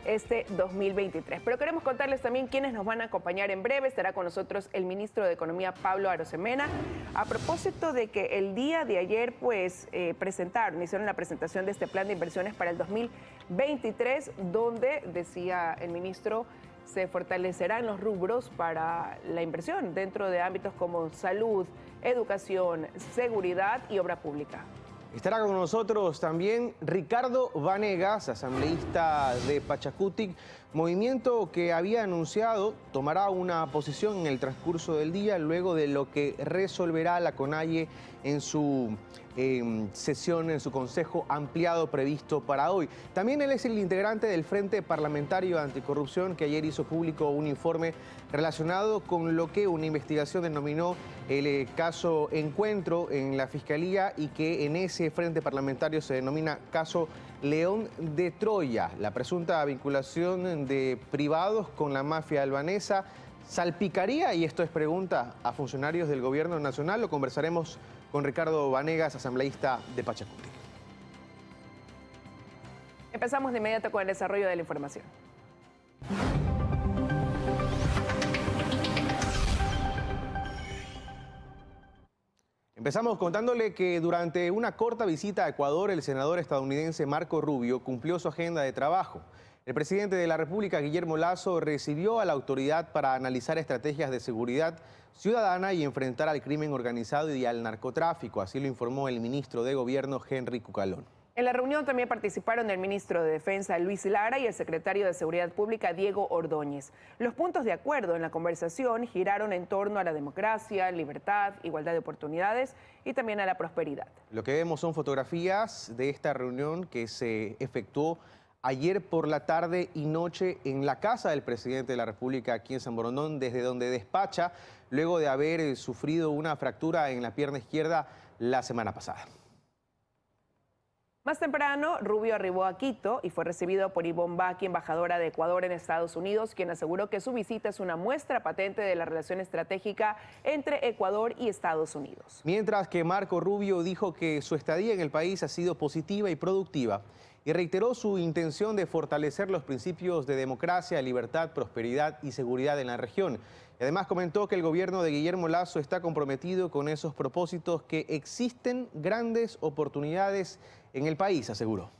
este 2023. Pero queremos contarles también quiénes nos van a acompañar en breve. Estará con nosotros el ministro de Economía, Pablo Arosemena, a propósito de que el día de ayer hicieron la presentación de este plan de inversiones para el 2023, donde, decía el ministro, se fortalecerán los rubros para la inversión dentro de ámbitos como salud, educación, seguridad y obra pública. Estará con nosotros también Ricardo Vanegas, asambleísta de Pachacutic, movimiento que había anunciado tomará una posición en el transcurso del día luego de lo que resolverá la CONAIE en su sesión, en su consejo ampliado previsto para hoy. También él es el integrante del Frente Parlamentario Anticorrupción, que ayer hizo público un informe relacionado con lo que una investigación denominó el caso Encuentro en la Fiscalía y que en ese frente parlamentario se denomina caso León de Troya, la presunta vinculación de privados con la mafia albanesa. ¿Salpicaría, y esto es pregunta, a funcionarios del gobierno nacional? Lo conversaremos con Ricardo Vanegas, asambleísta de Pachacutic. Empezamos de inmediato con el desarrollo de la información. Empezamos contándole que durante una corta visita a Ecuador, el senador estadounidense Marco Rubio cumplió su agenda de trabajo. El presidente de la República, Guillermo Lasso, recibió a la autoridad para analizar estrategias de seguridad ciudadana y enfrentar al crimen organizado y al narcotráfico. Así lo informó el ministro de Gobierno, Henry Cucalón. En la reunión también participaron el ministro de Defensa, Luis Lara, y el secretario de Seguridad Pública, Diego Ordóñez. Los puntos de acuerdo en la conversación giraron en torno a la democracia, libertad, igualdad de oportunidades y también a la prosperidad. Lo que vemos son fotografías de esta reunión que se efectuó ayer por la tarde y noche en la casa del presidente de la República aquí en San Borondón, desde donde despacha luego de haber sufrido una fractura en la pierna izquierda la semana pasada. Más temprano, Rubio arribó a Quito y fue recibido por Ivonne Baqui, embajadora de Ecuador en Estados Unidos, quien aseguró que su visita es una muestra patente de la relación estratégica entre Ecuador y Estados Unidos. Mientras que Marco Rubio dijo que su estadía en el país ha sido positiva y productiva y reiteró su intención de fortalecer los principios de democracia, libertad, prosperidad y seguridad en la región. Y además comentó que el gobierno de Guillermo Lasso está comprometido con esos propósitos, que existen grandes oportunidades en el país, aseguró.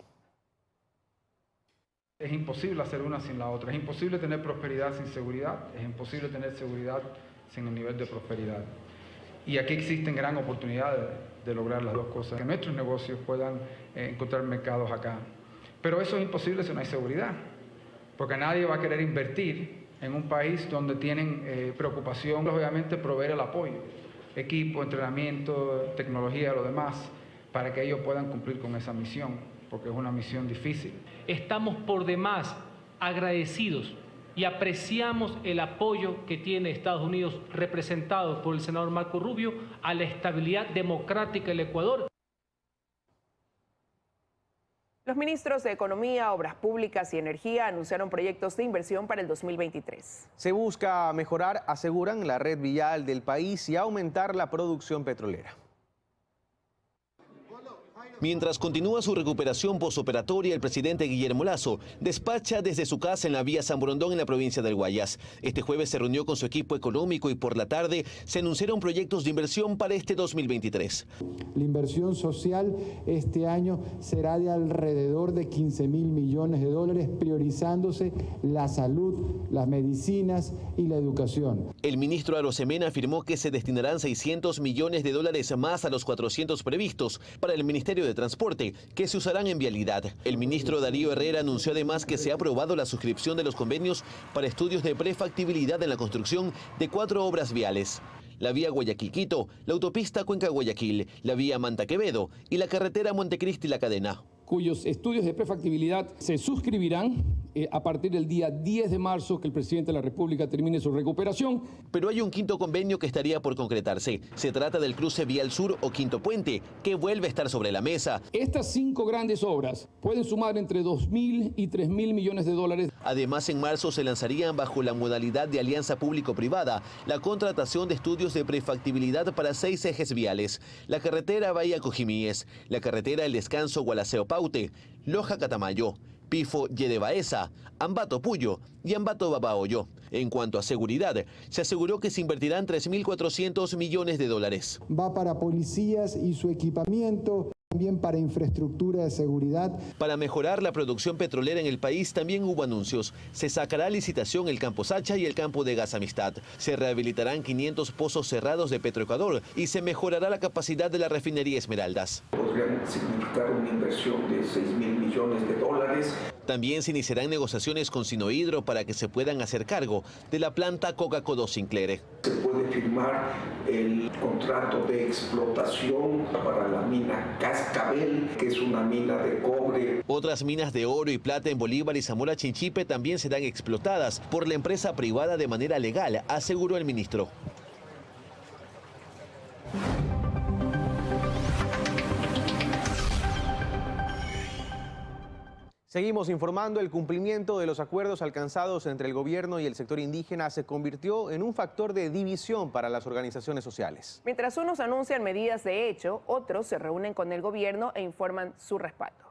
Es imposible hacer una sin la otra, es imposible tener prosperidad sin seguridad, es imposible tener seguridad sin el nivel de prosperidad. Y aquí existen gran oportunidades de lograr las dos cosas, que nuestros negocios puedan encontrar mercados acá. Pero eso es imposible si no hay seguridad, porque nadie va a querer invertir en un país donde tienen preocupación, obviamente, proveer el apoyo, equipo, entrenamiento, tecnología, lo demás, para que ellos puedan cumplir con esa misión, porque es una misión difícil. Estamos por demás agradecidos y apreciamos el apoyo que tiene Estados Unidos, representado por el senador Marco Rubio, a la estabilidad democrática del Ecuador. Los ministros de Economía, Obras Públicas y Energía anunciaron proyectos de inversión para el 2023. Se busca mejorar, aseguran, la red vial del país y aumentar la producción petrolera. Mientras continúa su recuperación posoperatoria, el presidente Guillermo Lasso despacha desde su casa en la vía San Borondón, en la provincia del Guayas. Este jueves se reunió con su equipo económico y por la tarde se anunciaron proyectos de inversión para este 2023. La inversión social este año será de alrededor de 15.000 millones de dólares, priorizándose la salud, las medicinas y la educación. El ministro Arosemena afirmó que se destinarán 600 millones de dólares más a los 400 previstos para el Ministerio de Transporte, que se usarán en vialidad. El ministro Darío Herrera anunció además que se ha aprobado la suscripción de los convenios para estudios de prefactibilidad en la construcción de 4 obras viales: la vía Guayaquil-Quito, la autopista Cuenca-Guayaquil, la vía Manta-Quevedo y la carretera Montecristi-La Cadena, cuyos estudios de prefactibilidad se suscribirán a partir del día 10 de marzo, que el presidente de la República termine su recuperación. Pero hay un quinto convenio que estaría por concretarse. Se trata del cruce Vial Sur o Quinto Puente, que vuelve a estar sobre la mesa. Estas 5 grandes obras pueden sumar entre 2.000 y 3.000 millones de dólares. Además, en marzo se lanzarían, bajo la modalidad de alianza público-privada, la contratación de estudios de prefactibilidad para 6 ejes viales: la carretera Bahía Cojimíes, la carretera El Descanso Gualaceo Paute, Loja Catamayo, Pifo Yedebaeza, Ambato Puyo y Ambato Babahoyo. En cuanto a seguridad, se aseguró que se invertirán 3.400 millones de dólares. Va para policías y su equipamiento, también para infraestructura de seguridad. Para mejorar la producción petrolera en el país también hubo anuncios. Se sacará a licitación el campo Sacha y el campo de Gas Amistad. Se rehabilitarán 500 pozos cerrados de Petroecuador y se mejorará la capacidad de la refinería Esmeraldas. Podrían significar una inversión de 6.000 millones de dólares. También se iniciarán negociaciones con Sinohidro para que se puedan hacer cargo de la planta Coca-Cola Sinclair. Se puede firmar el contrato de explotación para la mina Cascabel, que es una mina de cobre. Otras minas de oro y plata en Bolívar y Zamora Chinchipe también serán explotadas por la empresa privada de manera legal, aseguró el ministro. Seguimos informando. El cumplimiento de los acuerdos alcanzados entre el gobierno y el sector indígena se convirtió en un factor de división para las organizaciones sociales. Mientras unos anuncian medidas de hecho, otros se reúnen con el gobierno e informan su respaldo.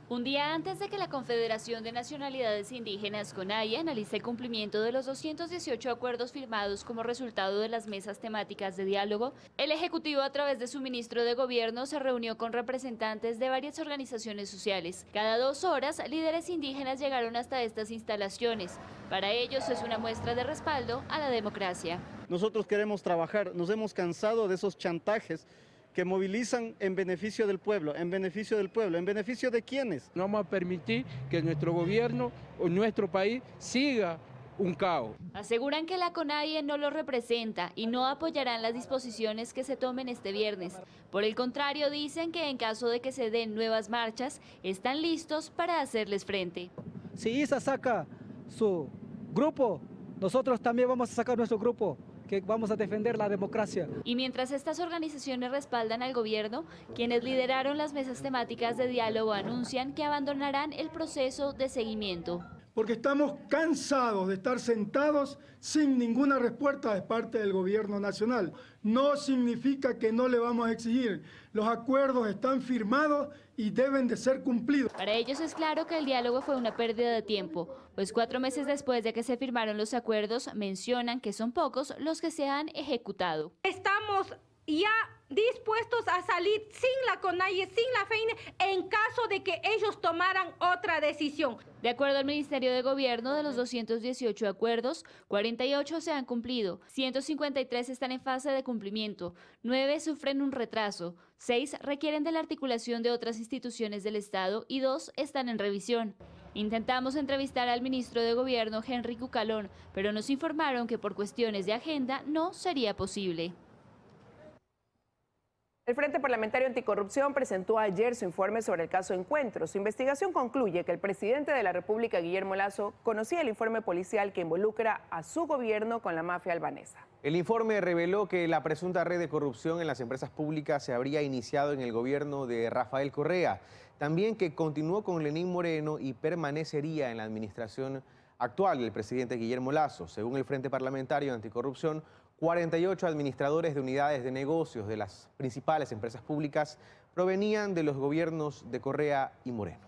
Un día antes de que la Confederación de Nacionalidades Indígenas, CONAIE, analice el cumplimiento de los 218 acuerdos firmados como resultado de las mesas temáticas de diálogo, el Ejecutivo, a través de su ministro de Gobierno, se reunió con representantes de varias organizaciones sociales. Cada 2 horas, líderes indígenas llegaron hasta estas instalaciones. Para ellos es una muestra de respaldo a la democracia. Nosotros queremos trabajar, nos hemos cansado de esos chantajes que movilizan en beneficio del pueblo. ¿En beneficio del pueblo? ¿En beneficio de quiénes? No vamos a permitir que nuestro gobierno o nuestro país siga un caos. Aseguran que la CONAIE no lo representa y no apoyarán las disposiciones que se tomen este viernes. Por el contrario, dicen que en caso de que se den nuevas marchas, están listos para hacerles frente. Si ISA saca su grupo, nosotros también vamos a sacar nuestro grupo, que vamos a defender la democracia. Y mientras estas organizaciones respaldan al gobierno, quienes lideraron las mesas temáticas de diálogo anuncian que abandonarán el proceso de seguimiento. Porque estamos cansados de estar sentados sin ninguna respuesta de parte del gobierno nacional. No significa que no le vamos a exigir. Los acuerdos están firmados y deben de ser cumplidos. Para ellos es claro que el diálogo fue una pérdida de tiempo, pues 4 meses después de que se firmaron los acuerdos, mencionan que son pocos los que se han ejecutado. Estamos ya dispuestos a salir sin la CONAIE, sin la FEINE, en caso de que ellos tomaran otra decisión. De acuerdo al Ministerio de Gobierno, de los 218 acuerdos, 48 se han cumplido, 153 están en fase de cumplimiento, 9 sufren un retraso, 6 requieren de la articulación de otras instituciones del Estado y 2 están en revisión. Intentamos entrevistar al ministro de Gobierno, Henry Cucalón, pero nos informaron que por cuestiones de agenda no sería posible. El Frente Parlamentario Anticorrupción presentó ayer su informe sobre el caso Encuentro. Su investigación concluye que el presidente de la República, Guillermo Lasso, conocía el informe policial que involucra a su gobierno con la mafia albanesa. El informe reveló que la presunta red de corrupción en las empresas públicas se habría iniciado en el gobierno de Rafael Correa. También que continuó con Lenín Moreno y permanecería en la administración actual del presidente Guillermo Lasso. Según el Frente Parlamentario Anticorrupción, 48 administradores de unidades de negocios de las principales empresas públicas provenían de los gobiernos de Correa y Moreno.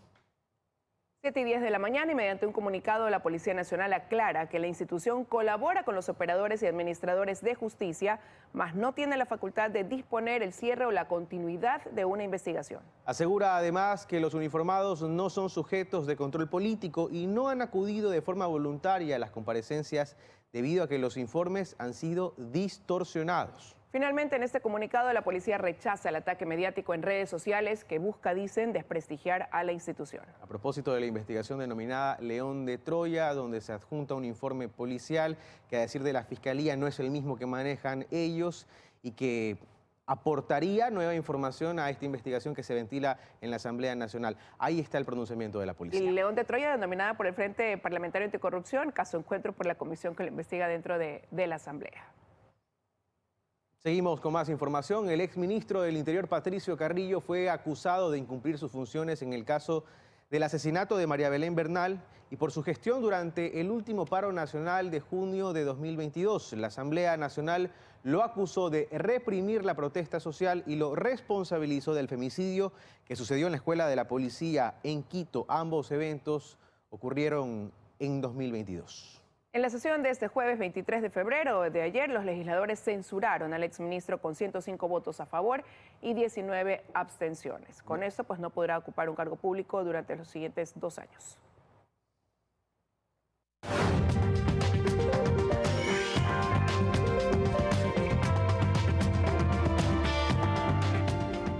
7:10 de la mañana y mediante un comunicado la Policía Nacional aclara que la institución colabora con los operadores y administradores de justicia, mas no tiene la facultad de disponer el cierre o la continuidad de una investigación. Asegura además que los uniformados no son sujetos de control político y no han acudido de forma voluntaria a las comparecencias debido a que los informes han sido distorsionados. Finalmente, en este comunicado, la policía rechaza el ataque mediático en redes sociales que busca, dicen, desprestigiar a la institución. A propósito de la investigación denominada León de Troya, donde se adjunta un informe policial que, a decir de la Fiscalía, no es el mismo que manejan ellos y que aportaría nueva información a esta investigación que se ventila en la Asamblea Nacional. Ahí está el pronunciamiento de la policía. Y León de Troya, denominada por el Frente Parlamentario Anticorrupción, caso Encuentro por la comisión que lo investiga dentro de la Asamblea. Seguimos con más información. El exministro del Interior, Patricio Carrillo, fue acusado de incumplir sus funciones en el caso del asesinato de María Belén Bernal y por su gestión durante el último paro nacional de junio de 2022. La Asamblea Nacional lo acusó de reprimir la protesta social y lo responsabilizó del femicidio que sucedió en la Escuela de la Policía en Quito. Ambos eventos ocurrieron en 2022. En la sesión de este jueves 23 de febrero de ayer, los legisladores censuraron al exministro con 105 votos a favor y 19 abstenciones. Con esto, pues no podrá ocupar un cargo público durante los siguientes 2 años.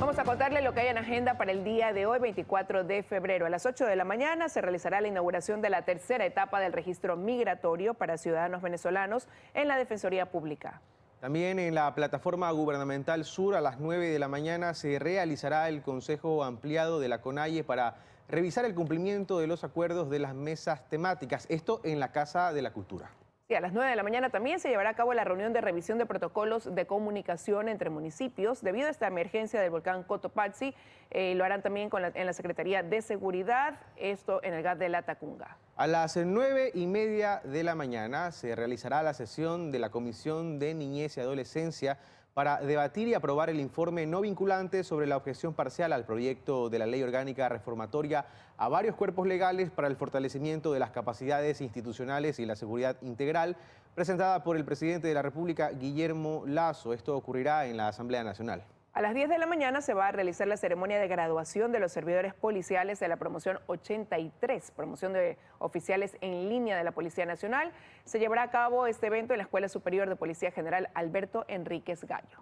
Vamos a contarle lo que hay en agenda para el día de hoy, 24 de febrero. A las 8 de la mañana se realizará la inauguración de la tercera etapa del registro migratorio para ciudadanos venezolanos en la Defensoría Pública. También en la plataforma gubernamental sur a las 9 de la mañana se realizará el Consejo Ampliado de la CONAIE para revisar el cumplimiento de los acuerdos de las mesas temáticas. Esto en la Casa de la Cultura. Sí, a las 9 de la mañana también se llevará a cabo la reunión de revisión de protocolos de comunicación entre municipios debido a esta emergencia del volcán Cotopaxi. Lo harán también en la Secretaría de Seguridad, esto en el GAT de La Tacunga. A las 9:30 de la mañana se realizará la sesión de la Comisión de Niñez y Adolescencia para debatir y aprobar el informe no vinculante sobre la objeción parcial al proyecto de la Ley Orgánica Reformatoria a varios cuerpos legales para el fortalecimiento de las capacidades institucionales y la seguridad integral, presentada por el presidente de la República, Guillermo Lasso. Esto ocurrirá en la Asamblea Nacional. A las 10 de la mañana se va a realizar la ceremonia de graduación de los servidores policiales de la promoción 83, promoción de oficiales en línea de la Policía Nacional. Se llevará a cabo este evento en la Escuela Superior de Policía General Alberto Enríquez Gallo.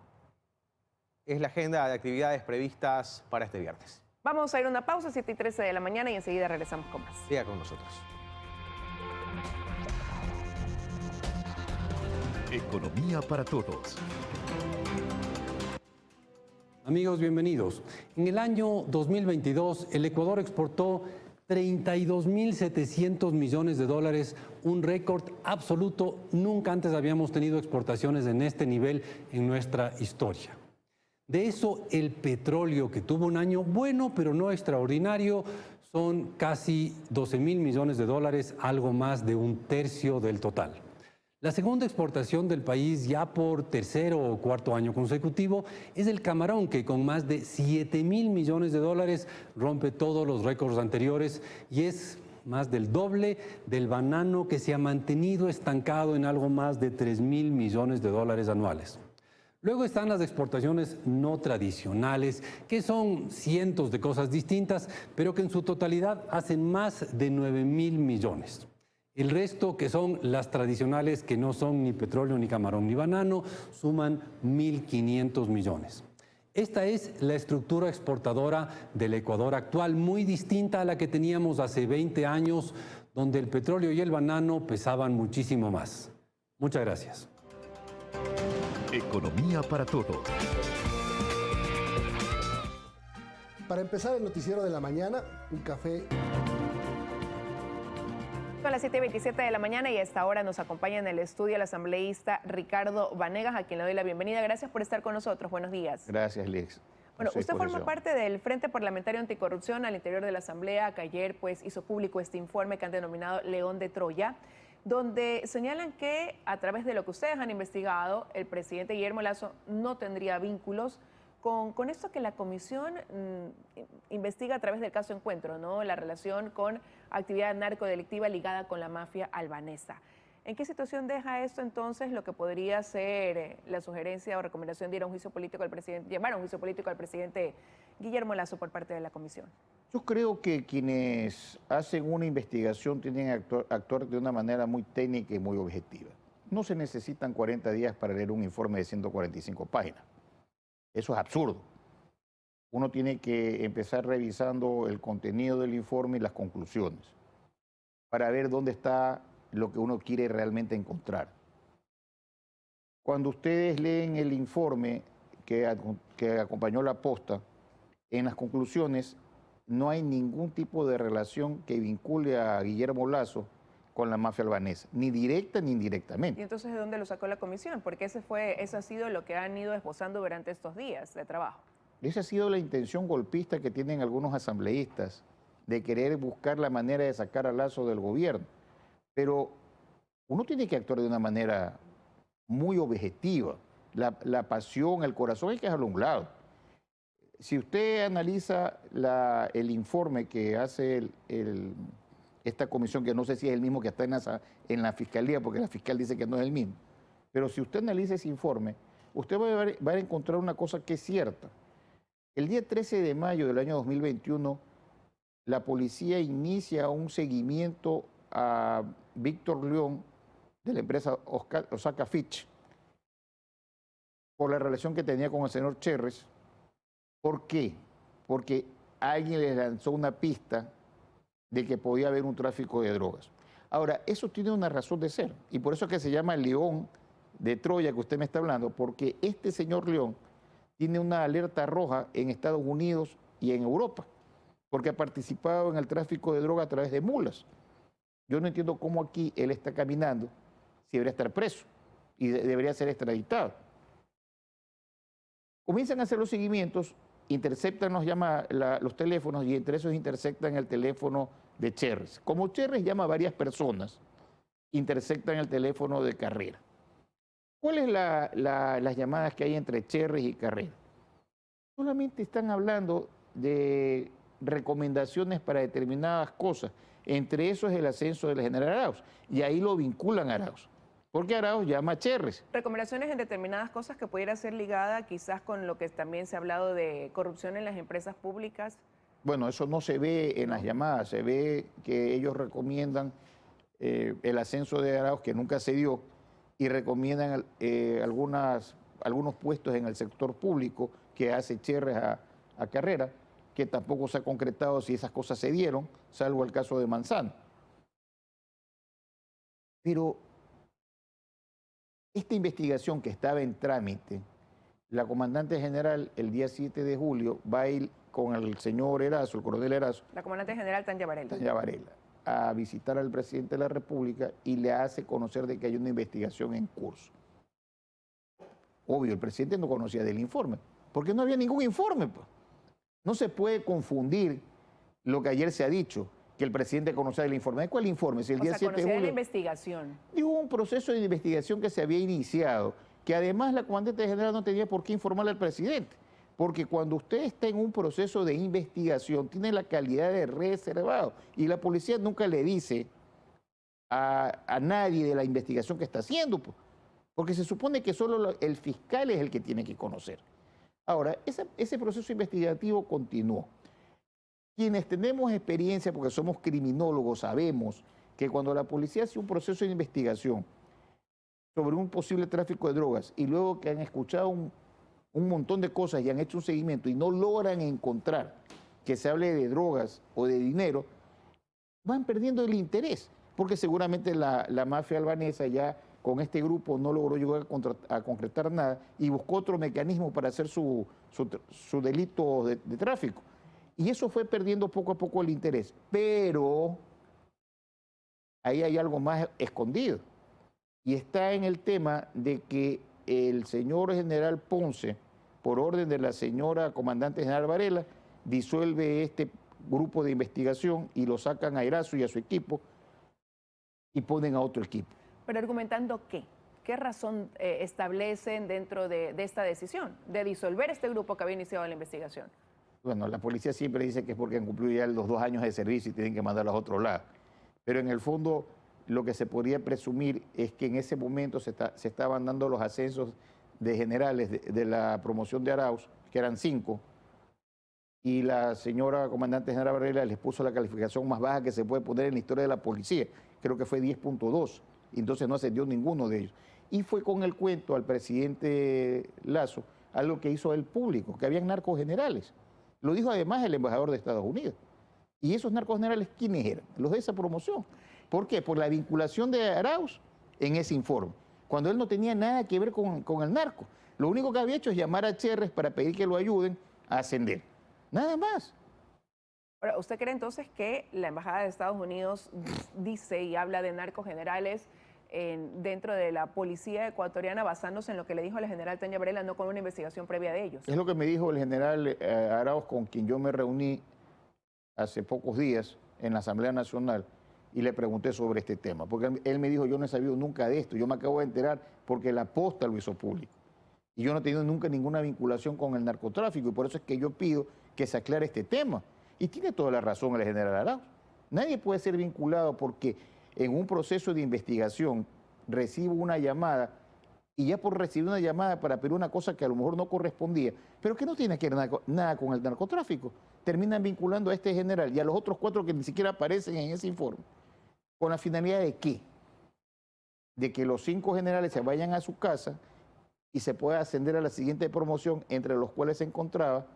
Es la agenda de actividades previstas para este viernes. Vamos a ir a una pausa, 7:13 de la mañana, y enseguida regresamos con más. Siga con nosotros. Economía para todos. Amigos, bienvenidos. En el año 2022, el Ecuador exportó 32.700 millones de dólares, un récord absoluto. Nunca antes habíamos tenido exportaciones en este nivel en nuestra historia. De eso, el petróleo, que tuvo un año bueno, pero no extraordinario, son casi 12.000 millones de dólares, algo más de un tercio del total. La segunda exportación del país, ya por tercero o cuarto año consecutivo, es el camarón, que con más de 7.000 millones de dólares rompe todos los récords anteriores y es más del doble del banano, que se ha mantenido estancado en algo más de 3.000 millones de dólares anuales. Luego están las exportaciones no tradicionales, que son cientos de cosas distintas, pero que en su totalidad hacen más de 9.000 millones. El resto, que son las tradicionales, que no son ni petróleo, ni camarón, ni banano, suman 1.500 millones. Esta es la estructura exportadora del Ecuador actual, muy distinta a la que teníamos hace 20 años, donde el petróleo y el banano pesaban muchísimo más. Muchas gracias. Economía para todos. Para empezar el noticiero de la mañana, un café. Son las 7:27 de la mañana y a esta hora nos acompaña en el estudio el asambleísta Ricardo Vanegas, a quien le doy la bienvenida. Gracias por estar con nosotros. Buenos días. Gracias, Liz. Bueno, usted forma parte del Frente Parlamentario Anticorrupción al interior de la Asamblea, que ayer pues hizo público este informe que han denominado León de Troya, donde señalan que a través de lo que ustedes han investigado, el presidente Guillermo Lasso no tendría vínculos con esto que la comisión investiga a través del caso Encuentro, ¿no? La relación con actividad narcodelictiva ligada con la mafia albanesa. ¿En qué situación deja esto entonces lo que podría ser la sugerencia o recomendación de ir a un juicio político al presidente, llevar a un juicio político al presidente Guillermo Lasso por parte de la comisión? Yo creo que quienes hacen una investigación tienen que actuar de una manera muy técnica y muy objetiva. No se necesitan 40 días para leer un informe de 145 páginas. Eso es absurdo. Uno tiene que empezar revisando el contenido del informe y las conclusiones para ver dónde está lo que uno quiere realmente encontrar. Cuando ustedes leen el informe que acompañó la posta, en las conclusiones no hay ningún tipo de relación que vincule a Guillermo Lasso con la mafia albanesa, ni directa ni indirectamente. ¿Y entonces de dónde lo sacó la comisión? Porque eso ha sido lo que han ido esbozando durante estos días de trabajo. Esa ha sido la intención golpista que tienen algunos asambleístas, de querer buscar la manera de sacar a Lazo del gobierno. Pero uno tiene que actuar de una manera muy objetiva. La pasión, el corazón hay que dejarlo a un lado. Si usted analiza el informe que hace esta comisión, que no sé si es el mismo que está en la fiscalía, porque la fiscal dice que no es el mismo, pero si usted analiza ese informe, usted va a encontrar una cosa que es cierta. El día 13 de mayo del año 2021, la policía inicia un seguimiento a Víctor León de la empresa Osaka Fitch por la relación que tenía con el señor Cherres. ¿Por qué? Porque alguien les lanzó una pista de que podía haber un tráfico de drogas. Ahora, eso tiene una razón de ser, y por eso es que se llama el León de Troya que usted me está hablando, porque este señor León tiene una alerta roja en Estados Unidos y en Europa, porque ha participado en el tráfico de droga a través de mulas. Yo no entiendo cómo aquí él está caminando si debería estar preso y debería ser extraditado. Comienzan a hacer los seguimientos, interceptan los teléfonos y entre esos interceptan el teléfono de Cherres. Como Cherres llama a varias personas, interceptan el teléfono de Carrera. ¿Cuáles las llamadas que hay entre Cherres y Carrera? Solamente están hablando de recomendaciones para determinadas cosas. Entre eso es el ascenso del general Arauz. Y ahí lo vinculan a Arauz. Porque Arauz llama a Cherres. Recomendaciones en determinadas cosas que pudiera ser ligada quizás con lo que también se ha hablado de corrupción en las empresas públicas. Bueno, eso no se ve en las llamadas. Se ve que ellos recomiendan el ascenso de Arauz, que nunca se dio, y recomiendan algunos puestos en el sector público que hace Cherres a Carrera, que tampoco se ha concretado si esas cosas se dieron, salvo el caso de Manzano. Pero esta investigación que estaba en trámite, la comandante general el día 7 de julio va a ir con el señor Erazo, el coronel Erazo. La comandante general Tanya Varela. Tanya Varela, a visitar al presidente de la República y le hace conocer de que hay una investigación en curso. Obvio, el presidente no conocía del informe, porque no había ningún informe, pues. No se puede confundir lo que ayer se ha dicho, que el presidente conocía del informe. ¿Cuál informe? Si el día 7 de julio... de la investigación. Hubo un proceso de investigación que se había iniciado, que además la comandante general no tenía por qué informarle al presidente, porque cuando usted está en un proceso de investigación, tiene la calidad de reservado, y la policía nunca le dice a nadie de la investigación que está haciendo, pues, porque se supone que solo el fiscal es el que tiene que conocer. Ahora, ese proceso investigativo continuó. Quienes tenemos experiencia, porque somos criminólogos, sabemos que cuando la policía hace un proceso de investigación sobre un posible tráfico de drogas y luego que han escuchado un montón de cosas y han hecho un seguimiento y no logran encontrar que se hable de drogas o de dinero, van perdiendo el interés, porque seguramente la mafia albanesa ya con este grupo no logró llegar a concretar nada y buscó otro mecanismo para hacer su delito de tráfico. Y eso fue perdiendo poco a poco el interés. Pero ahí hay algo más escondido. Y está en el tema de que el señor general Ponce, por orden de la señora comandante general Varela, disuelve este grupo de investigación y lo sacan a Erazo y a su equipo y ponen a otro equipo. Pero argumentando ¿qué razón establecen dentro de esta decisión de disolver este grupo que había iniciado la investigación? Bueno, la policía siempre dice que es porque han cumplido ya los 2 años de servicio y tienen que mandarlos a otro lado. Pero en el fondo lo que se podría presumir es que en ese momento se estaban dando los ascensos de generales de la promoción de Arauz, que eran 5, y la señora comandante general Varela les puso la calificación más baja que se puede poner en la historia de la policía, creo que fue 10.2, entonces no ascendió ninguno de ellos. Y fue con el cuento al presidente Lazo algo que hizo el público, que habían narcogenerales. Lo dijo además el embajador de Estados Unidos. ¿Y esos narcogenerales quiénes eran? Los de esa promoción. ¿Por qué? Por la vinculación de Arauz en ese informe, cuando él no tenía nada que ver con el narco. Lo único que había hecho es llamar a Cherres para pedir que lo ayuden a ascender. Nada más. Ahora, ¿usted cree entonces que la Embajada de Estados Unidos dice y habla de narcogenerales dentro de la policía ecuatoriana basándose en lo que le dijo el general Tanya Varela, no con una investigación previa de ellos? Es lo que me dijo el general Arauz, con quien yo me reuní hace pocos días en la Asamblea Nacional y le pregunté sobre este tema, porque él me dijo, yo no he sabido nunca de esto, yo me acabo de enterar porque la Posta lo hizo público. Y yo no he tenido nunca ninguna vinculación con el narcotráfico y por eso es que yo pido que se aclare este tema. Y tiene toda la razón el general Arauz. Nadie puede ser vinculado porque en un proceso de investigación recibo una llamada y ya por recibir una llamada para pedir una cosa que a lo mejor no correspondía, pero que no tiene que ver nada con el narcotráfico, terminan vinculando a este general y a los otros 4 que ni siquiera aparecen en ese informe. ¿Con la finalidad de qué? De que los 5 generales se vayan a su casa y se pueda ascender a la siguiente promoción, entre los cuales se encontraba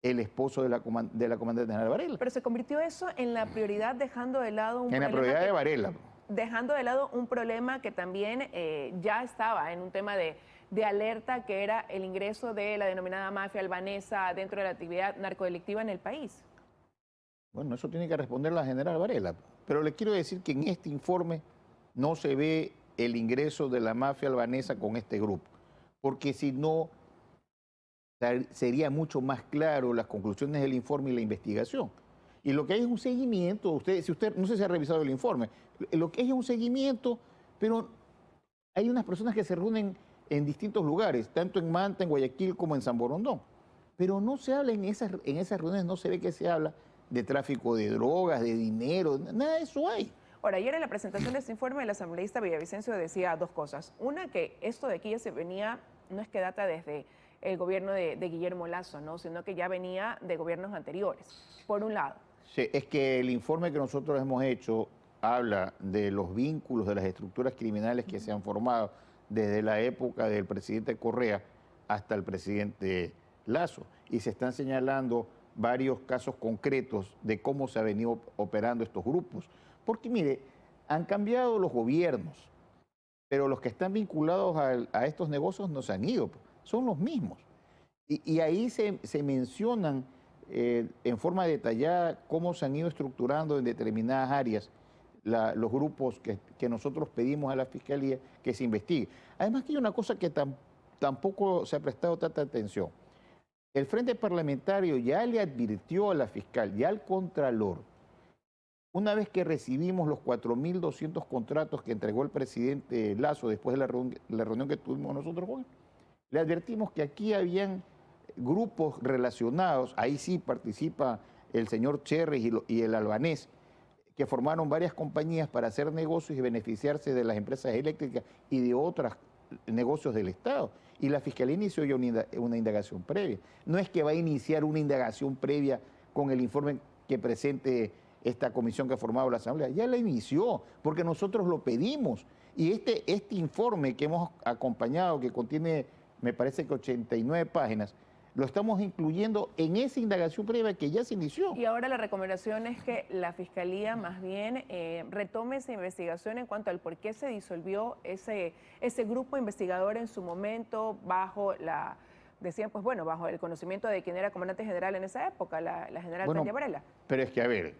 el esposo de la comandante general Varela. Pero se convirtió eso en la prioridad, dejando de lado un problema. En la prioridad de Varela. Dejando de lado un problema que también ya estaba en un tema de alerta, que era el ingreso de la denominada mafia albanesa dentro de la actividad narcodelictiva en el país. Bueno, eso tiene que responder la general Varela. Pero le quiero decir que en este informe no se ve el ingreso de la mafia albanesa con este grupo, porque si no, sería mucho más claro las conclusiones del informe y la investigación. Y lo que hay es un seguimiento, si usted no sé si ha revisado el informe, lo que hay es un seguimiento, pero hay unas personas que se reúnen en distintos lugares, tanto en Manta, en Guayaquil, como en San Borondón. Pero no se habla en esas reuniones, no se ve que se habla de tráfico de drogas, de dinero, nada de eso hay. Ahora, ayer en la presentación de este informe, el asambleísta Villavicencio decía 2 cosas. Una, que esto de aquí ya se venía, no es que data desde el gobierno de Guillermo Lasso, ¿no?, sino que ya venía de gobiernos anteriores, por un lado. Sí, es que el informe que nosotros hemos hecho habla de los vínculos de las estructuras criminales que se han formado desde la época del presidente Correa hasta el presidente Lasso. Y se están señalando varios casos concretos de cómo se ha venido operando estos grupos. Porque, mire, han cambiado los gobiernos, pero los que están vinculados a estos negocios no se han ido, son los mismos. Y ahí se mencionan en forma detallada cómo se han ido estructurando en determinadas áreas los grupos que nosotros pedimos a la Fiscalía que se investigue. Además que hay una cosa que tampoco se ha prestado tanta atención. El Frente Parlamentario ya le advirtió a la fiscal y al Contralor, una vez que recibimos los 4.200 contratos que entregó el presidente Lasso después de la reunión que tuvimos nosotros con él, le advertimos que aquí habían grupos relacionados, ahí sí participa el señor Cherres y el albanés, que formaron varias compañías para hacer negocios y beneficiarse de las empresas eléctricas y de otros negocios del Estado. Y la Fiscalía inició ya una indagación previa. No es que va a iniciar una indagación previa con el informe que presente esta comisión que ha formado la Asamblea. Ya la inició, porque nosotros lo pedimos. Y este informe que hemos acompañado, que contiene, me parece que 89 páginas, lo estamos incluyendo en esa indagación previa que ya se inició. Y ahora la recomendación es que la Fiscalía más bien retome esa investigación en cuanto al por qué se disolvió ese grupo investigador en su momento bajo decían, pues bueno, bajo el conocimiento de quien era comandante general en esa época, la general Tania Varela. Pero es que, a ver,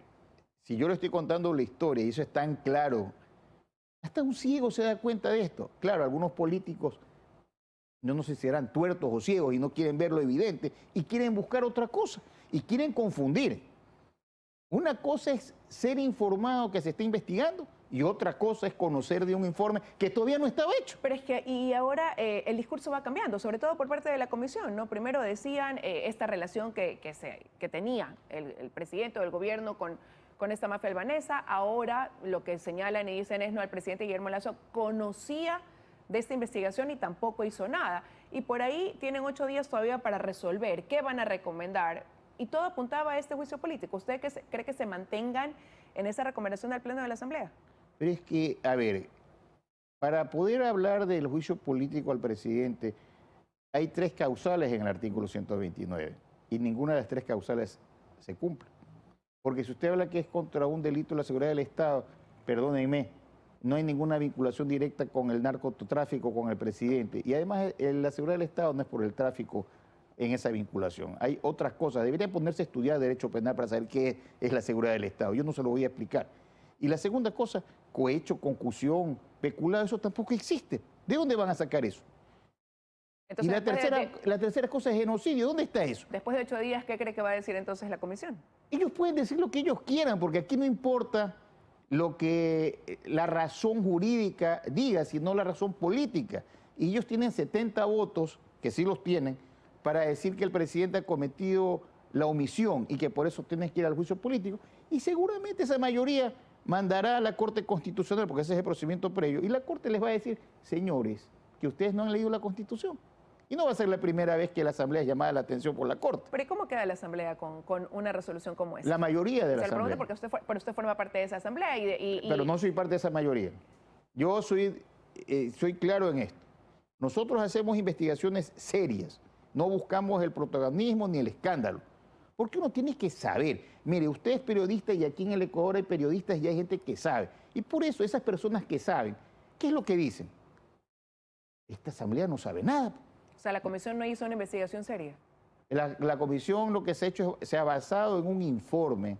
si yo le estoy contando la historia y eso es tan claro, hasta un ciego se da cuenta de esto. Claro, algunos políticos, yo no sé si serán tuertos o ciegos y no quieren ver lo evidente y quieren buscar otra cosa y quieren confundir. Una cosa es ser informado que se está investigando y otra cosa es conocer de un informe que todavía no estaba hecho. Pero es que y ahora el discurso va cambiando, sobre todo por parte de la comisión, ¿no? Primero decían esta relación que tenía el presidente o el gobierno con esta mafia albanesa. Ahora lo que señalan y dicen es, no, el presidente Guillermo Lasso conocía de esta investigación y tampoco hizo nada. Y por ahí tienen 8 días todavía para resolver. ¿Qué van a recomendar? Y todo apuntaba a este juicio político. ¿Usted cree que se mantengan en esa recomendación del Pleno de la Asamblea? Pero es que, a ver, para poder hablar del juicio político al presidente, hay 3 causales en el artículo 129 y ninguna de las 3 causales se cumple. Porque si usted habla que es contra un delito de la seguridad del Estado, perdónenme, no hay ninguna vinculación directa con el narcotráfico, con el presidente. Y además la seguridad del Estado no es por el tráfico en esa vinculación. Hay otras cosas. Debería ponerse a estudiar derecho penal para saber qué es la seguridad del Estado. Yo no se lo voy a explicar. Y la segunda cosa, cohecho, concusión, peculado, eso tampoco existe. ¿De dónde van a sacar eso? Entonces, y la tercera cosa es genocidio. ¿Dónde está eso? Después de 8 días, ¿qué cree que va a decir entonces la comisión? Ellos pueden decir lo que ellos quieran, porque aquí no importa lo que la razón jurídica diga, sino la razón política. Y ellos tienen 70 votos, que sí los tienen, para decir que el presidente ha cometido la omisión y que por eso tiene que ir al juicio político. Y seguramente esa mayoría mandará a la Corte Constitucional, porque ese es el procedimiento previo, y la Corte les va a decir, señores, que ustedes no han leído la Constitución. Y no va a ser la primera vez que la Asamblea es llamada la atención por la Corte. Pero ¿y cómo queda la Asamblea con una resolución como esa? La mayoría de la Asamblea. Porque usted forma parte de esa Asamblea. Pero no soy parte de esa mayoría. Yo soy claro en esto. Nosotros hacemos investigaciones serias. No buscamos el protagonismo ni el escándalo. Porque uno tiene que saber. Mire, usted es periodista y aquí en el Ecuador hay periodistas y hay gente que sabe. Y por eso esas personas que saben, ¿qué es lo que dicen? Esta Asamblea no sabe nada. O sea, la comisión no hizo una investigación seria. La comisión lo que se ha hecho, se ha basado en un informe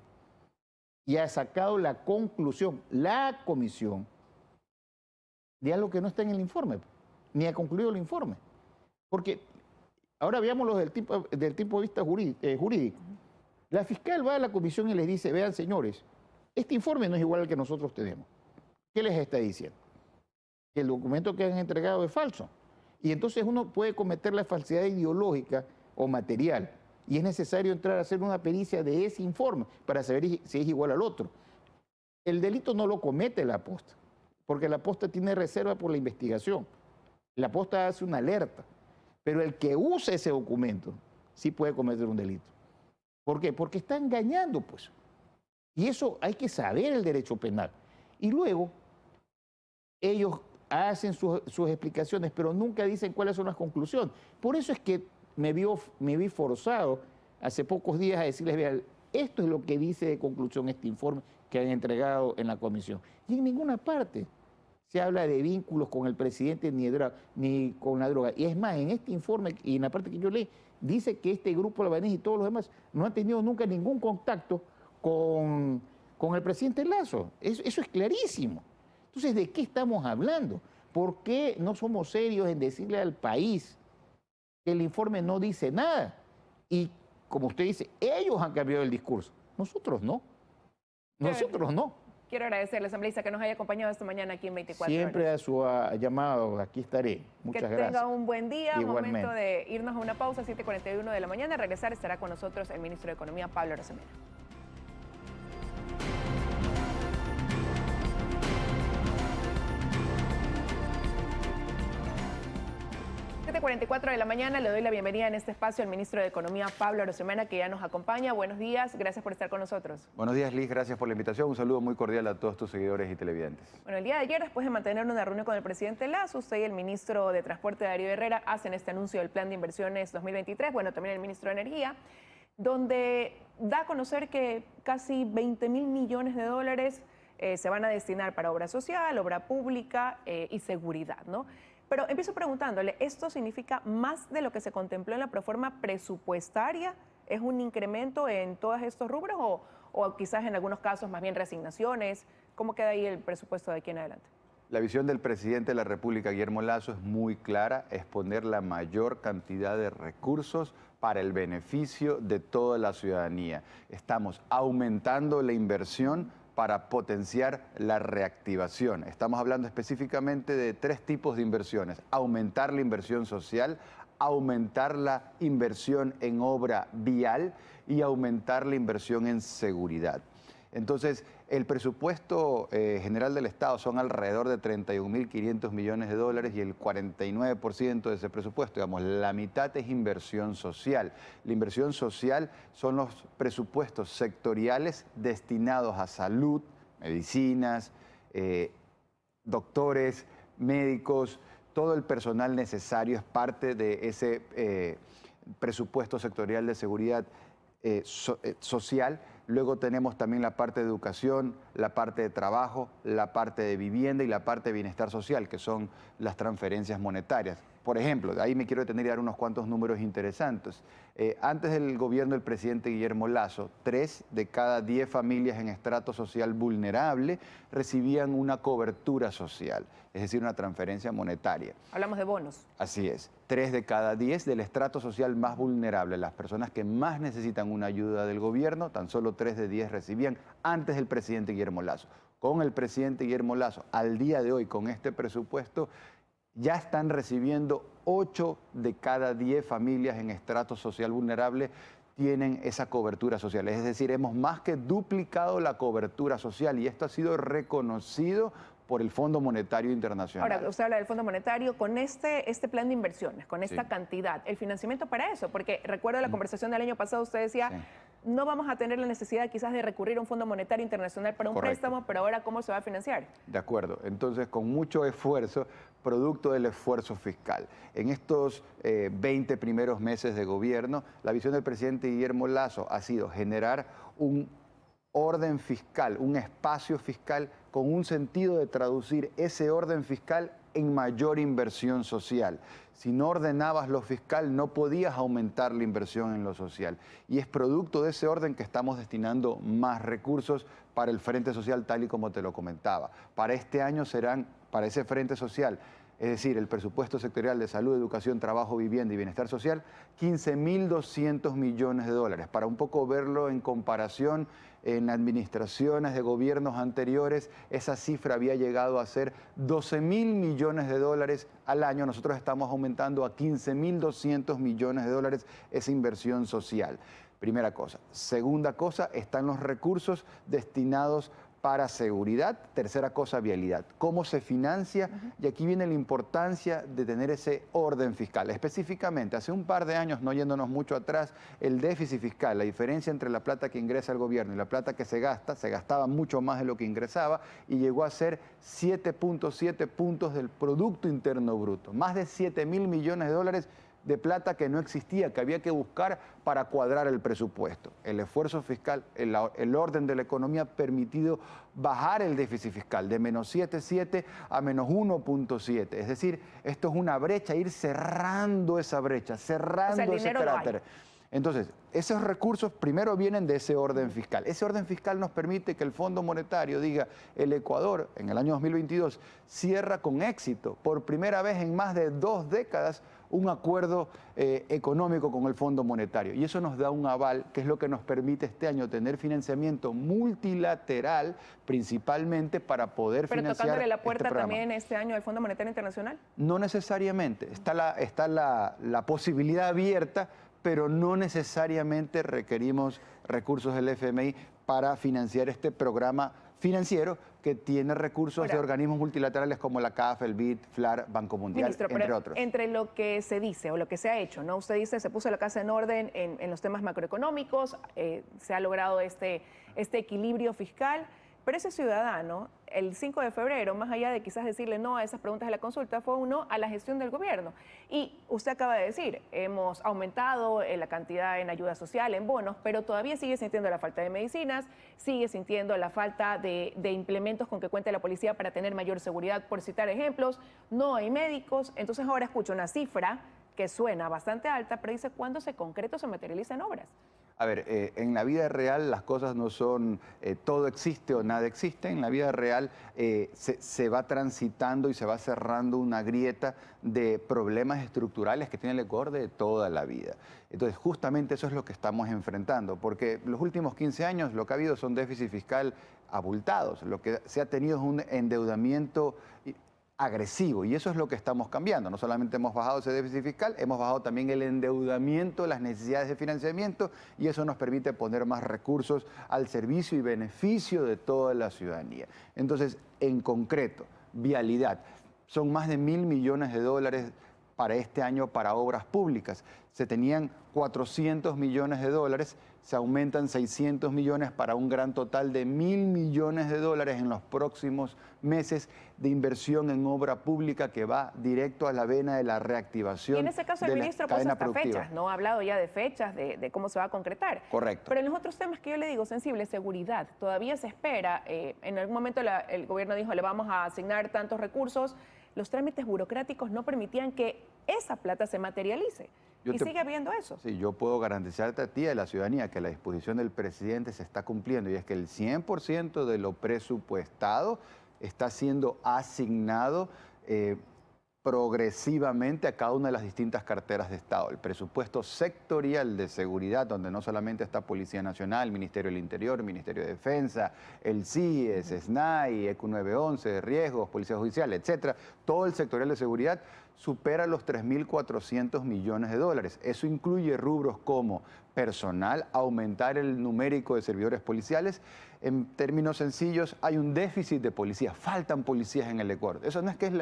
y ha sacado la conclusión, la comisión, de algo que no está en el informe, ni ha concluido el informe. Porque ahora veámoslo del tipo de vista jurídico. La fiscal va a la comisión y les dice, vean señores, este informe no es igual al que nosotros tenemos. ¿Qué les está diciendo? Que el documento que han entregado es falso. Y entonces uno puede cometer la falsedad ideológica o material. Y es necesario entrar a hacer una pericia de ese informe para saber si es igual al otro. El delito no lo comete la posta, porque la posta tiene reserva por la investigación. La posta hace una alerta. Pero el que usa ese documento sí puede cometer un delito. ¿Por qué? Porque está engañando, pues. Y eso hay que saber el derecho penal. Y luego, ellos hacen sus explicaciones, pero nunca dicen cuáles son las conclusiones. Por eso es que me vi forzado hace pocos días a decirles, vean, esto es lo que dice de conclusión este informe que han entregado en la comisión. Y en ninguna parte se habla de vínculos con el presidente ni con la droga. Y es más, en este informe y en la parte que yo leí, dice que este grupo albanés y todos los demás no han tenido nunca ningún contacto con el presidente Lasso. Eso es clarísimo. Entonces, ¿de qué estamos hablando? ¿Por qué no somos serios en decirle al país que el informe no dice nada? Y, como usted dice, ellos han cambiado el discurso. Nosotros no. Nosotros no. Quiero agradecerle, asambleísta, que nos haya acompañado esta mañana aquí en 24 Siempre horas. a su llamado, aquí estaré. Muchas gracias. Que tenga un buen día. Igualmente. Momento de irnos a una pausa, 7:41 de la mañana. Regresar estará con nosotros el ministro de Economía, Pablo Arosemena. 7:44 de la mañana, le doy la bienvenida en este espacio al ministro de Economía, Pablo Arosemena, que ya nos acompaña. Buenos días, gracias por estar con nosotros. Buenos días, Liz, gracias por la invitación. Un saludo muy cordial a todos tus seguidores y televidentes. Bueno, el día de ayer, después de mantener una reunión con el presidente Lasso, usted y el ministro de Transporte, Darío Herrera, hacen este anuncio del Plan de Inversiones 2023, bueno, también el ministro de Energía, donde da a conocer que casi 20.000 millones de dólares se van a destinar para obra social, obra pública y seguridad, ¿no? Pero empiezo preguntándole, ¿esto significa más de lo que se contempló en la proforma presupuestaria? ¿Es un incremento en todos estos rubros o quizás en algunos casos más bien reasignaciones? ¿Cómo queda ahí el presupuesto de aquí en adelante? La visión del presidente de la República, Guillermo Lasso, es muy clara, es poner la mayor cantidad de recursos para el beneficio de toda la ciudadanía. Estamos aumentando la inversión para potenciar la reactivación. Estamos hablando específicamente de 3 tipos de inversiones. Aumentar la inversión social, aumentar la inversión en obra vial y aumentar la inversión en seguridad. Entonces, el presupuesto general del Estado son alrededor de 31.500 millones de dólares y el 49% de ese presupuesto, digamos, la mitad es inversión social. La inversión social son los presupuestos sectoriales destinados a salud, medicinas, doctores, médicos, todo el personal necesario es parte de ese presupuesto sectorial de seguridad social. Luego tenemos también la parte de educación, la parte de trabajo, la parte de vivienda y la parte de bienestar social, que son las transferencias monetarias. Por ejemplo, de ahí me quiero detener y dar unos cuantos números interesantes. Antes del gobierno del presidente Guillermo Lasso, 3 de cada 10 familias en estrato social vulnerable recibían una cobertura social, es decir, una transferencia monetaria. Hablamos de bonos. Así es, 3 de cada 10 del estrato social más vulnerable, las personas que más necesitan una ayuda del gobierno, tan solo 3 de 10 recibían antes del presidente Guillermo Lasso. Con el presidente Guillermo Lasso, al día de hoy, con este presupuesto, ya están recibiendo 8 de cada 10 familias en estrato social vulnerable tienen esa cobertura social. Es decir, hemos más que duplicado la cobertura social y esto ha sido reconocido por el Fondo Monetario Internacional. Ahora, usted habla del Fondo Monetario, con este plan de inversiones, con esta cantidad, el financiamiento para eso, porque recuerdo la conversación del año pasado, usted decía, no vamos a tener la necesidad quizás de recurrir a un Fondo Monetario Internacional para un préstamo, pero ahora, ¿cómo se va a financiar? De acuerdo, entonces con mucho esfuerzo, producto del esfuerzo fiscal. En estos 20 primeros meses de gobierno, la visión del presidente Guillermo Lasso ha sido generar un orden fiscal, un espacio fiscal con un sentido de traducir ese orden fiscal en mayor inversión social. Si no ordenabas lo fiscal, no podías aumentar la inversión en lo social. Y es producto de ese orden que estamos destinando más recursos para el Frente Social, tal y como te lo comentaba. Para este año serán, para ese Frente Social, es decir, el presupuesto sectorial de salud, educación, trabajo, vivienda y bienestar social, 15.200 millones de dólares. Para un poco verlo en comparación, en administraciones de gobiernos anteriores, esa cifra había llegado a ser 12.000 millones de dólares al año. Nosotros estamos aumentando a 15.200 millones de dólares esa inversión social. Primera cosa. Segunda cosa, están los recursos destinados para seguridad. Tercera cosa, vialidad. ¿Cómo se financia? Y aquí viene la importancia de tener ese orden fiscal. Específicamente, hace un par de años, no yéndonos mucho atrás, el déficit fiscal, la diferencia entre la plata que ingresa al gobierno y la plata que se gastaba mucho más de lo que ingresaba y llegó a ser 7.7 puntos del Producto Interno Bruto. Más de 7.000 millones de dólares de plata que no existía, que había que buscar para cuadrar el presupuesto. El esfuerzo fiscal, el orden de la economía ha permitido bajar el déficit fiscal de menos 7.7 a menos 1.7. Es decir, esto es una brecha, ir cerrando esa brecha, cerrando ese cráter. Entonces, esos recursos primero vienen de ese orden fiscal. Ese orden fiscal nos permite que el Fondo Monetario diga, el Ecuador en el año 2022 cierra con éxito, por primera vez en más de 2 décadas, un acuerdo económico con el Fondo Monetario. Y eso nos da un aval, que es lo que nos permite este año tener financiamiento multilateral, principalmente para poder financiar ¿Pero tocándole la puerta este también este año al Fondo Monetario Internacional? No necesariamente. Está la posibilidad abierta, pero no necesariamente requerimos recursos del FMI para financiar este programa financiero que tiene recursos de organismos multilaterales como la CAF, el BID, FLAR, Banco Mundial, Ministro, entre otros. Entre lo que se dice o lo que se ha hecho, ¿no? Usted dice, se puso la casa en orden en los temas macroeconómicos, se ha logrado este equilibrio fiscal, pero ese ciudadano, el 5 de febrero, más allá de quizás decirle no a esas preguntas de la consulta, fue un no a la gestión del gobierno. Y usted acaba de decir, hemos aumentado la cantidad en ayuda social, en bonos, pero todavía sigue sintiendo la falta de medicinas, sigue sintiendo la falta de implementos con que cuente la policía para tener mayor seguridad, por citar ejemplos. No hay médicos. Entonces ahora escucho una cifra que suena bastante alta, pero dice, ¿cuándo se concreta o se materializa en obras? A ver, en la vida real las cosas no son todo existe o nada existe. En la vida real se va transitando y se va cerrando una grieta de problemas estructurales que tiene el Ecuador de toda la vida. Entonces, justamente eso es lo que estamos enfrentando, porque los últimos 15 años lo que ha habido son déficit fiscal abultados. Lo que se ha tenido es un endeudamiento agresivo, y eso es lo que estamos cambiando. No solamente hemos bajado ese déficit fiscal, hemos bajado también el endeudamiento, las necesidades de financiamiento, y eso nos permite poner más recursos al servicio y beneficio de toda la ciudadanía. Entonces, en concreto, vialidad, son más de 1.000 millones de dólares para este año para obras públicas. Se tenían 400 millones de dólares, se aumentan 600 millones para un gran total de 1.000 millones de dólares en los próximos meses de inversión en obra pública que va directo a la vena de la reactivación. Y en ese caso el ministro puso hasta fechas, no ha hablado ya de fechas, de cómo se va a concretar. Correcto. Pero en los otros temas que yo le digo, sensibles, seguridad, todavía se espera. En algún momento el gobierno dijo, le vamos a asignar tantos recursos. los trámites burocráticos no permitían que esa plata se materialice. Sigue habiendo eso. Sí, yo puedo garantizarte a ti y a la ciudadanía que la disposición del presidente se está cumpliendo, y es que el 100% de lo presupuestado está siendo asignado progresivamente a cada una de las distintas carteras de Estado. El presupuesto sectorial de seguridad, donde no solamente está Policía Nacional, Ministerio del Interior, Ministerio de Defensa, el CIES, SNAI, ECU 911, riesgos, Policía Judicial, etcétera, todo el sectorial de seguridad supera los 3.400 millones de dólares. Eso incluye rubros como personal, aumentar el numérico de servidores policiales. En términos sencillos, hay un déficit de policías, faltan policías en el Ecuador. Eso no es que es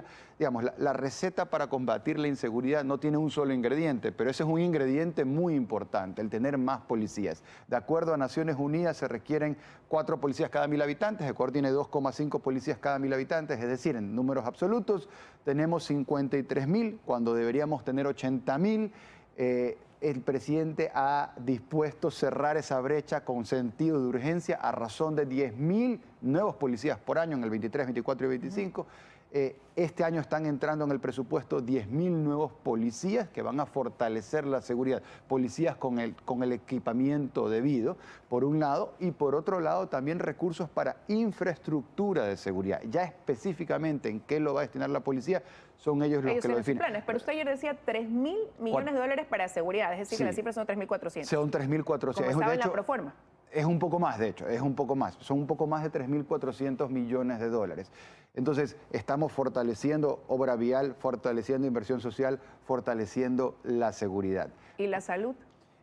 la receta para combatir la inseguridad, no tiene un solo ingrediente, pero ese es un ingrediente muy importante, el tener más policías. De acuerdo a Naciones Unidas, se requieren 4 policías cada 1.000 habitantes, Ecuador tiene 2,5 policías cada 1.000 habitantes, es decir, en números absolutos tenemos 53.000 cuando deberíamos tener 80.000. El presidente ha dispuesto cerrar esa brecha con sentido de urgencia a razón de 10.000 nuevos policías por año en el 23, 24 y 25. Este año están entrando en el presupuesto 10.000 nuevos policías que van a fortalecer la seguridad. Policías con el equipamiento debido, por un lado, y por otro lado también recursos para infraestructura de seguridad. Ya específicamente en qué lo va a destinar la policía, son ellos los que lo definen. Planes, pero usted ayer decía 3.000 millones de dólares para seguridad, es decir, que las cifras son 3.400. Son 3.400. Como estaba en la proforma. Es un poco más, de hecho, es un poco más. Son un poco más de 3.400 millones de dólares. Entonces, estamos fortaleciendo obra vial, fortaleciendo inversión social, fortaleciendo la seguridad. ¿Y la salud?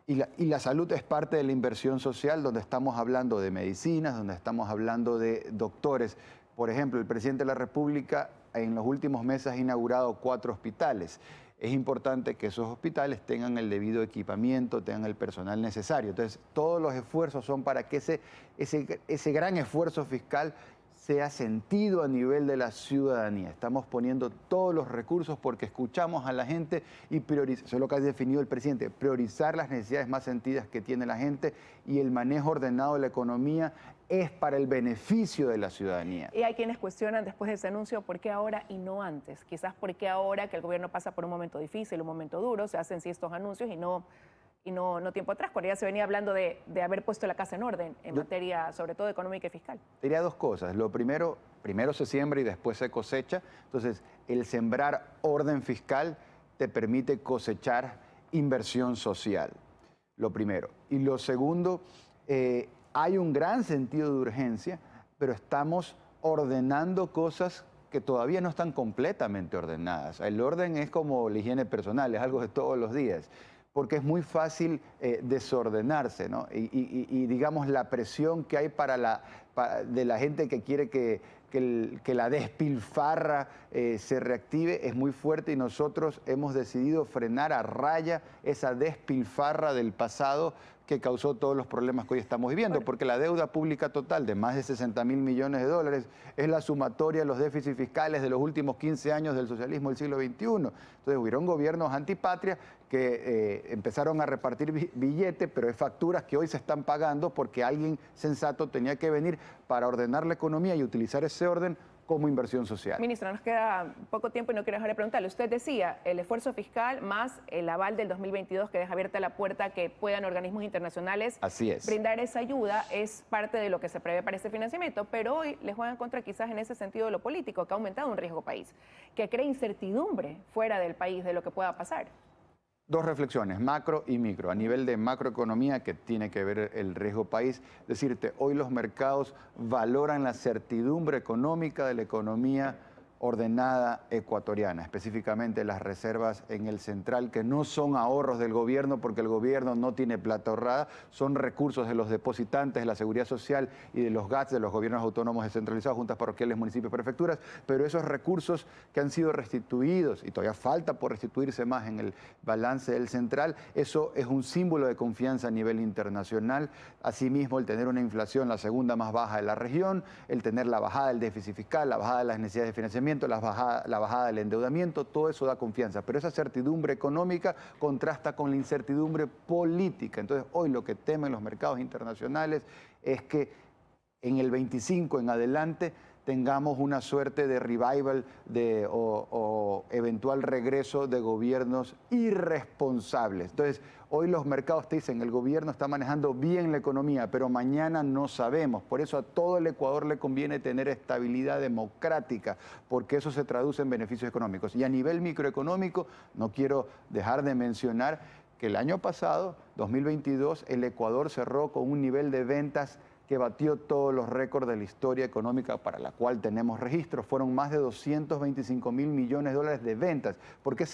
Y la salud es parte de la inversión social, donde estamos hablando de medicinas, donde estamos hablando de doctores. Por ejemplo, el presidente de la República en los últimos meses ha inaugurado 4 hospitales. Es importante que esos hospitales tengan el debido equipamiento, tengan el personal necesario. Entonces, todos los esfuerzos son para que ese gran esfuerzo fiscal sea sentido a nivel de la ciudadanía. Estamos poniendo todos los recursos porque escuchamos a la gente y priorizamos, eso es lo que ha definido el presidente, priorizar las necesidades más sentidas que tiene la gente, y el manejo ordenado de la economía es para el beneficio de la ciudadanía. Y hay quienes cuestionan después de ese anuncio por qué ahora y no antes. Quizás por qué ahora que el gobierno pasa por un momento difícil, un momento duro, se hacen sí estos anuncios y no tiempo atrás, cuando ya se venía hablando de haber puesto la casa en orden en materia, sobre todo económica y fiscal. Diría 2 cosas. Lo primero se siembra y después se cosecha. Entonces, el sembrar orden fiscal te permite cosechar inversión social. Lo primero. Y lo segundo, hay un gran sentido de urgencia, pero estamos ordenando cosas que todavía no están completamente ordenadas. El orden es como la higiene personal, es algo de todos los días, porque es muy fácil desordenarse, ¿no? Y digamos, la presión que hay de la gente que quiere que la despilfarra se reactive es muy fuerte, y nosotros hemos decidido frenar a raya esa despilfarra del pasado que causó todos los problemas que hoy estamos viviendo, porque la deuda pública total de más de 60.000 millones de dólares es la sumatoria de los déficits fiscales de los últimos 15 años del socialismo del siglo XXI. Entonces hubieron gobiernos antipatria que empezaron a repartir billetes, pero hay facturas que hoy se están pagando porque alguien sensato tenía que venir para ordenar la economía y utilizar ese orden como inversión social. Ministra, nos queda poco tiempo y no quiero dejar de preguntarle. Usted decía, el esfuerzo fiscal más el aval del 2022 que deja abierta la puerta a que puedan organismos internacionales brindar esa ayuda, es parte de lo que se prevé para este financiamiento, pero hoy les juegan contra quizás en ese sentido lo político, que ha aumentado un riesgo país, que crea incertidumbre fuera del país de lo que pueda pasar. 2 reflexiones, macro y micro. A nivel de macroeconomía, que tiene que ver el riesgo país, decirte, hoy los mercados valoran la certidumbre económica de la economía ordenada ecuatoriana, específicamente las reservas en el central, que no son ahorros del gobierno porque el gobierno no tiene plata ahorrada, son recursos de los depositantes, de la seguridad social y de los GATS, de los gobiernos autónomos descentralizados, juntas parroquiales, municipios, prefecturas, pero esos recursos que han sido restituidos, y todavía falta por restituirse más en el balance del central, eso es un símbolo de confianza a nivel internacional. Asimismo, el tener una inflación la segunda más baja de la región, el tener la bajada del déficit fiscal, la bajada de las necesidades de financiamiento, la bajada del endeudamiento, todo eso da confianza, pero esa certidumbre económica contrasta con la incertidumbre política. Entonces, hoy lo que temen los mercados internacionales es que en el 25 en adelante tengamos una suerte de revival o eventual regreso de gobiernos irresponsables. Entonces, hoy los mercados te dicen, el gobierno está manejando bien la economía, pero mañana no sabemos. Por eso a todo el Ecuador le conviene tener estabilidad democrática, porque eso se traduce en beneficios económicos. Y a nivel microeconómico, no quiero dejar de mencionar que el año pasado, 2022, el Ecuador cerró con un nivel de ventas que batió todos los récords de la historia económica para la cual tenemos registros. Fueron más de 225 mil millones de dólares de ventas, porque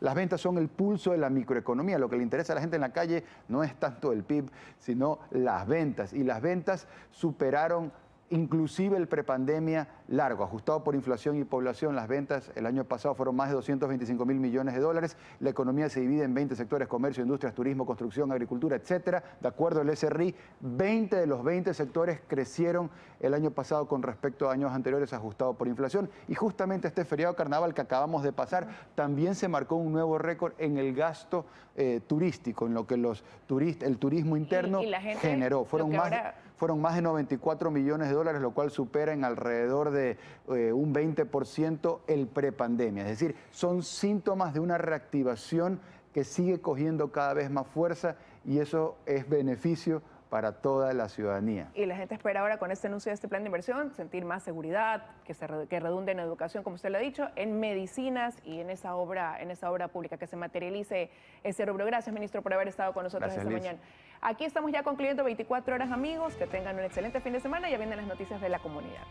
las ventas son el pulso de la microeconomía. Lo que le interesa a la gente en la calle no es tanto el PIB, sino las ventas. Y las ventas superaron inclusive el prepandemia largo, ajustado por inflación y población. Las ventas el año pasado fueron más de 225 mil millones de dólares. La economía se divide en 20 sectores: comercio, industrias, turismo, construcción, agricultura, etcétera. De acuerdo al SRI, 20 de los 20 sectores crecieron el año pasado con respecto a años anteriores, ajustado por inflación. Y justamente este feriado carnaval que acabamos de pasar también se marcó un nuevo récord en el gasto turístico, en lo que el turismo interno generó. Fueron más de 94 millones de dólares, lo cual supera en alrededor de un 20% el prepandemia. Es decir, son síntomas de una reactivación que sigue cogiendo cada vez más fuerza, y eso es beneficio para toda la ciudadanía. Y la gente espera ahora, con este anuncio de este plan de inversión, sentir más seguridad, que redunde en educación, como usted lo ha dicho, en medicinas y en esa obra pública, que se materialice ese rubro. Gracias, ministro, por haber estado con nosotros esta mañana. Aquí estamos ya concluyendo 24 horas, amigos. Que tengan un excelente fin de semana. Ya vienen las noticias de la comunidad.